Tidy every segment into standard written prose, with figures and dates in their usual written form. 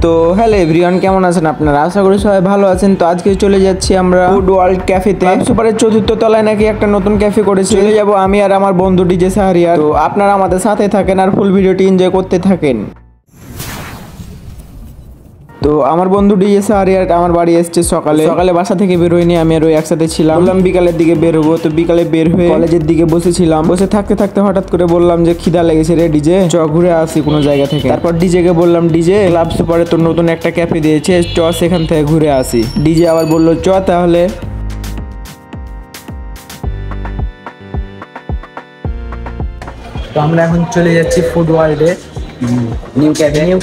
তো hello everyone, কেমন আছেন আপনারা? আশা করি সবাই ভালো আছেন। তো আজকে চলে যাচ্ছি আমরা ফুড ওয়ার্ল্ড ক্যাফেতে। সুপারের চতুর্থ তলায় নাকি একটা নতুন ক্যাফে করেছে, চলে যাব আমি আর আমার বন্ধু ডিজে সাহারিয়ার। তো আপনারা আমাদের সাথে থাকেন আর ফুল ভিডিওটি এনজয় করতে থাকেন। তো আমার বন্ধু ডিজে সাহারিয়ার আমার বাড়ি এসছে সকালে বাসা থেকে বের হয়নি, আমি আর ওই একসাথে ছিলাম। বললাম বিকালের দিকে বের হবো, তো বিকালে বের হয়ে কলেজের দিকে বসেছিলাম। বসে থাকতে থাকতে হঠাৎ করে বললাম যে খিদা লেগেছে রে ডিজে, চ ঘুরে আসি কোনো জায়গা থেকে। তারপর ডিজে কে বললাম ডিজে ক্লাব সুপারে তো নতুন একটা ক্যাফে দিয়েছে, চ সেখান থেকে ঘুরে আসি। ডিজে আবার বললো চ তাহলে। তো আমরা এখন চলে যাচ্ছি ফুড ওয়ার্ল্ডে, নিউ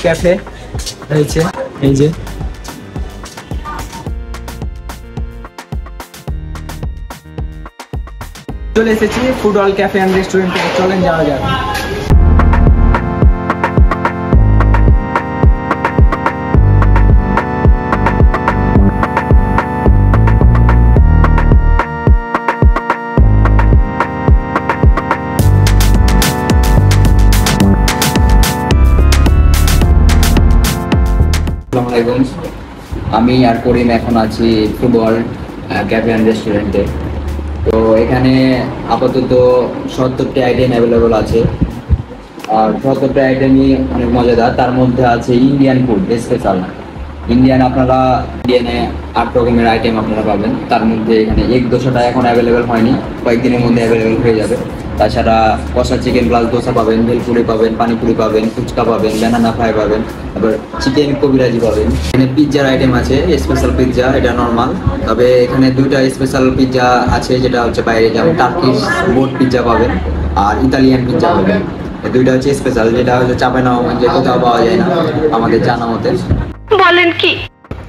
ক্যাফে হয়েছে এই যে। চলে এসেছি ফুড ওয়ার্ল্ড ক্যাফে অ্যান্ড রেস্টুরেন্টে, চলেন যাওয়া যাক। আমি আর করিম এখন আছি ফুড ওয়ার্ল্ড ক্যাফে অ্যান্ড রেস্টুরেন্টে। তো এখানে আপাতত 70টি আইটেম অ্যাভেলেবল আছে, আর 70টি আইটেমই অনেক মজাদার। তার মধ্যে আছে ইন্ডিয়ান ফুড স্পেশাল ইন্ডিয়ান। আপনারা ইন্ডিয়ানে 8 রকমের আইটেম আপনারা পাবেন। তার মধ্যে এখানে এগ দোসাটা এখন অ্যাভেলেবেল হয়নি, কয়েকদিনের মধ্যে অ্যাভেলেবেল হয়ে যাবে। তাছাড়া কষা চিকেন প্লাস দোসা পাবেন, ভেলপুরি পাবেন, পানিপুরি পাবেন, ফুচকা পাবেন, ব্যানানা ফ্রাই পাবেন, তারপর চিকেন কবিরাজি পাবেন। এখানে পিৎজার আইটেম আছে, স্পেশাল পিৎজা, এটা নর্মাল। তবে এখানে 2টা স্পেশাল পিৎজা আছে, যেটা হচ্ছে বাইরে যেমন টার্কিশ বোট পিৎজা পাবেন আর ইতালিয়ান পিৎজা পাবেন। এই 2টা হচ্ছে স্পেশাল, যেটা হচ্ছে চাঁপাইনবাবগঞ্জে কোথাও পাওয়া যায় না আমাদের জানা মতে। বলেন কি?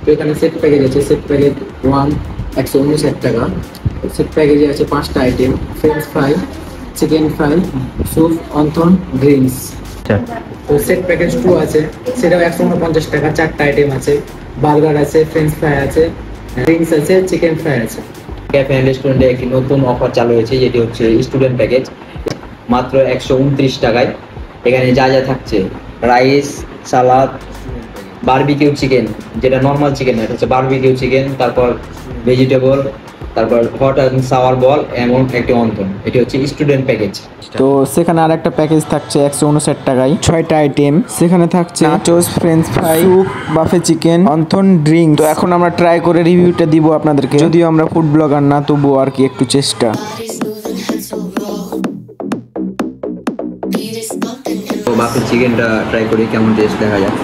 তো এখানে সেট প্যাকেজ আছে, সেট প্যাকেজ 159 টাকা। সেট প্যাকেজে আছে 5টা item, French fry, chicken fry, soup, wonton, drinks. তো সেট প্যাকেজ 2 আছে, সেটাও 149 টাকা। 4টা আইটেম আছে, বার্গার আছে, ফ্রেঞ্চ ফ্রাই আছে, ড্রিঙ্কস আছে, চিকেন ফ্রাই আছে। ক্যাফে অ্যান্ড রেস্টুরেন্টে একটি নতুন অফার চালু হয়েছে, যেটি হচ্ছে স্টুডেন্ট প্যাকেজ, মাত্র 129 টাকায়। এখানে যা যা থাকছে রাইস, সালাদ, বারবিকিউ চিকেন, যেটা নর্মাল চিকেন না, এটা হচ্ছে বারবিকিউ চিকেন, তারপর ভেজিটেবল, তারপর হট অ্যান্ড সাওয়ার বল এবং একটি অন্থন। এটি হচ্ছে স্টুডেন্ট প্যাকেজ। তো সেখানে আর একটা প্যাকেজ থাকছে 159 টাকায়, 6টা আইটেম। সেখানে থাকছে nachos, French fry, soup, বাফে chicken, wonton, drink. তো এখন আমরা ট্রাই করে রিভিউটা দিব আপনাদেরকে, যদিও আমরা ফুড ব্লগার না, তবুও আর কি একটু চেষ্টা। তো বাফে চিকেনটা ট্রাই করি কেমন টেস্ট দেখা যায়।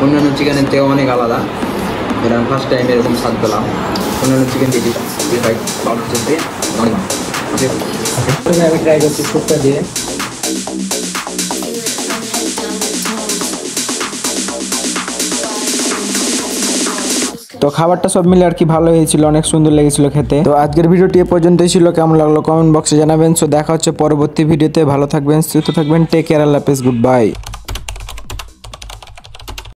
অন্যান্য চিকেনের থেকে অনেক আলাদা, এটা আমি ফার্স্ট টাইম এরকম স্বাদ পেলাম। অন্যান্য চিকেন দিদি আমি ট্রাই করছি স্যুপটা দিয়ে। তো খাবারটা সব মিলে আর কি ভালো হয়েছিল, অনেক সুন্দর লেগেছিল খেতে। তো আজকের ভিডিওটি এ পর্যন্তই ছিল, কেমন লাগলো কমেন্ট বক্সে জানাবেন। সো দেখা হচ্ছে পরবর্তী ভিডিওতে, ভালো থাকবেন, সুস্থ থাকবেন, টেক কেয়ার, আল্লাহ হাফেজ, গুড বাই।